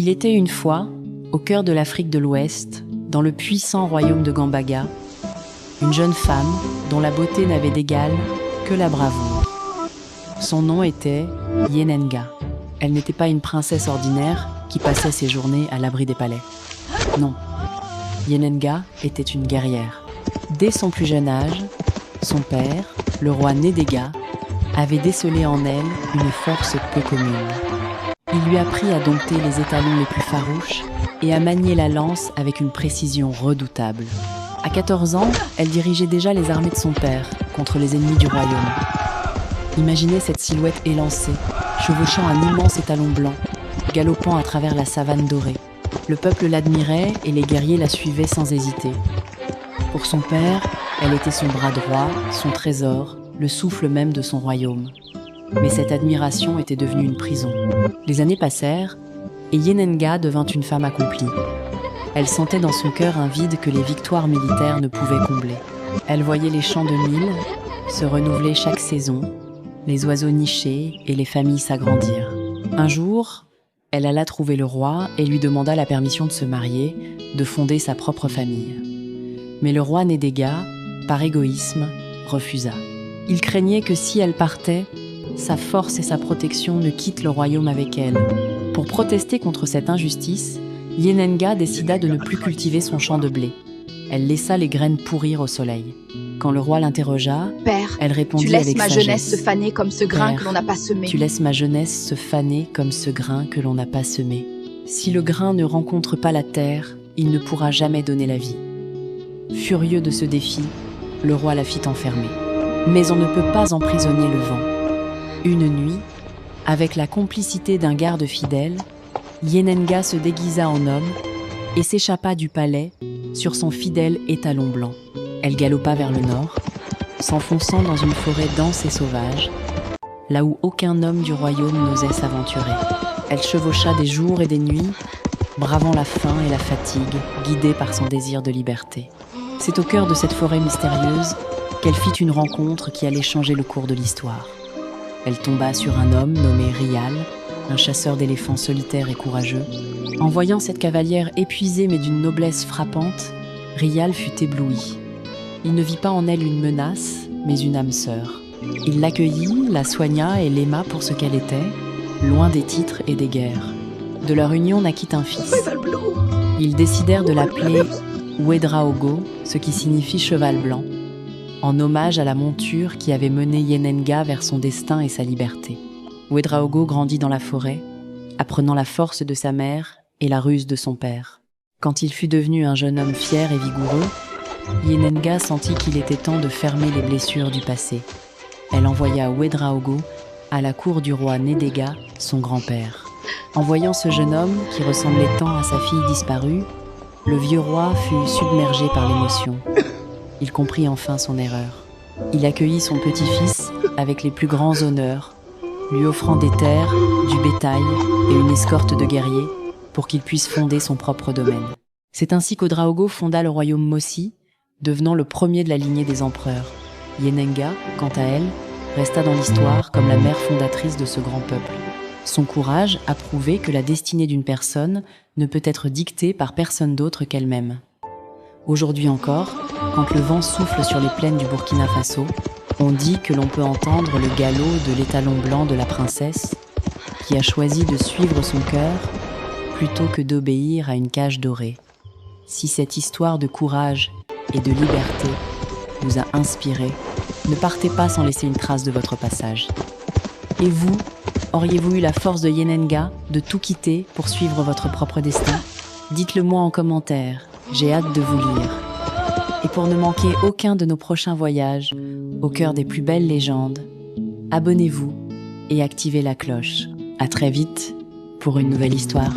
Il était une fois, au cœur de l'Afrique de l'Ouest, dans le puissant royaume de Gambaga, une jeune femme dont la beauté n'avait d'égal que la bravoure. Son nom était Yenenga. Elle n'était pas une princesse ordinaire qui passait ses journées à l'abri des palais. Non, Yenenga était une guerrière. Dès son plus jeune âge, son père, le roi Nédéga, avait décelé en elle une force peu commune. Il lui apprit à dompter les étalons les plus farouches et à manier la lance avec une précision redoutable. À 14 ans, elle dirigeait déjà les armées de son père contre les ennemis du royaume. Imaginez cette silhouette élancée, chevauchant un immense étalon blanc, galopant à travers la savane dorée. Le peuple l'admirait et les guerriers la suivaient sans hésiter. Pour son père, elle était son bras droit, son trésor, le souffle même de son royaume. Mais cette admiration était devenue une prison. Les années passèrent et Yenenga devint une femme accomplie. Elle sentait dans son cœur un vide que les victoires militaires ne pouvaient combler. Elle voyait les champs de mil se renouveler chaque saison, les oiseaux nicher et les familles s'agrandir. Un jour, elle alla trouver le roi et lui demanda la permission de se marier, de fonder sa propre famille. Mais le roi Nédéga, par égoïsme, refusa. Il craignait que si elle partait, sa force et sa protection ne quittent le royaume avec elle. Pour protester contre cette injustice, Yenenga décida de ne plus cultiver son champ de blé. Elle laissa les graines pourrir au soleil. Quand le roi l'interrogea, Père, elle répondit tu laisses avec ma sagesse. jeunesse se faner comme ce grain Père, que l'on n'a pas semé. Tu laisses ma jeunesse se faner comme ce grain que l'on n'a pas semé. Si le grain ne rencontre pas la terre, il ne pourra jamais donner la vie. Furieux de ce défi, le roi la fit enfermer. Mais on ne peut pas emprisonner le vent. Une nuit, avec la complicité d'un garde fidèle, Yenenga se déguisa en homme et s'échappa du palais sur son fidèle étalon blanc. Elle galopa vers le nord, s'enfonçant dans une forêt dense et sauvage, là où aucun homme du royaume n'osait s'aventurer. Elle chevaucha des jours et des nuits, bravant la faim et la fatigue, guidée par son désir de liberté. C'est au cœur de cette forêt mystérieuse qu'elle fit une rencontre qui allait changer le cours de l'histoire. Elle tomba sur un homme nommé Rial, un chasseur d'éléphants solitaire et courageux. En voyant cette cavalière épuisée mais d'une noblesse frappante, Rial fut ébloui. Il ne vit pas en elle une menace, mais une âme sœur. Il l'accueillit, la soigna et l'aima pour ce qu'elle était, loin des titres et des guerres. De leur union naquit un fils. Ils décidèrent de l'appeler Ouedraogo, ce qui signifie cheval blanc, en hommage à la monture qui avait mené Yenenga vers son destin et sa liberté. Ouedraogo grandit dans la forêt, apprenant la force de sa mère et la ruse de son père. Quand il fut devenu un jeune homme fier et vigoureux, Yenenga sentit qu'il était temps de fermer les blessures du passé. Elle envoya Ouedraogo à la cour du roi Nédéga, son grand-père. En voyant ce jeune homme qui ressemblait tant à sa fille disparue, le vieux roi fut submergé par l'émotion. Il comprit enfin son erreur. Il accueillit son petit-fils avec les plus grands honneurs, lui offrant des terres, du bétail et une escorte de guerriers pour qu'il puisse fonder son propre domaine. C'est ainsi qu'Ouedraogo fonda le royaume Mossi, devenant le premier de la lignée des empereurs. Yenenga, quant à elle, resta dans l'histoire comme la mère fondatrice de ce grand peuple. Son courage a prouvé que la destinée d'une personne ne peut être dictée par personne d'autre qu'elle-même. Aujourd'hui encore, quand le vent souffle sur les plaines du Burkina Faso, on dit que l'on peut entendre le galop de l'étalon blanc de la princesse qui a choisi de suivre son cœur plutôt que d'obéir à une cage dorée. Si cette histoire de courage et de liberté vous a inspiré, ne partez pas sans laisser une trace de votre passage. Et vous, auriez-vous eu la force de Yenenga de tout quitter pour suivre votre propre destin? Dites-le moi en commentaire, j'ai hâte de vous lire. Et pour ne manquer aucun de nos prochains voyages, au cœur des plus belles légendes, abonnez-vous et activez la cloche. À très vite pour une nouvelle histoire.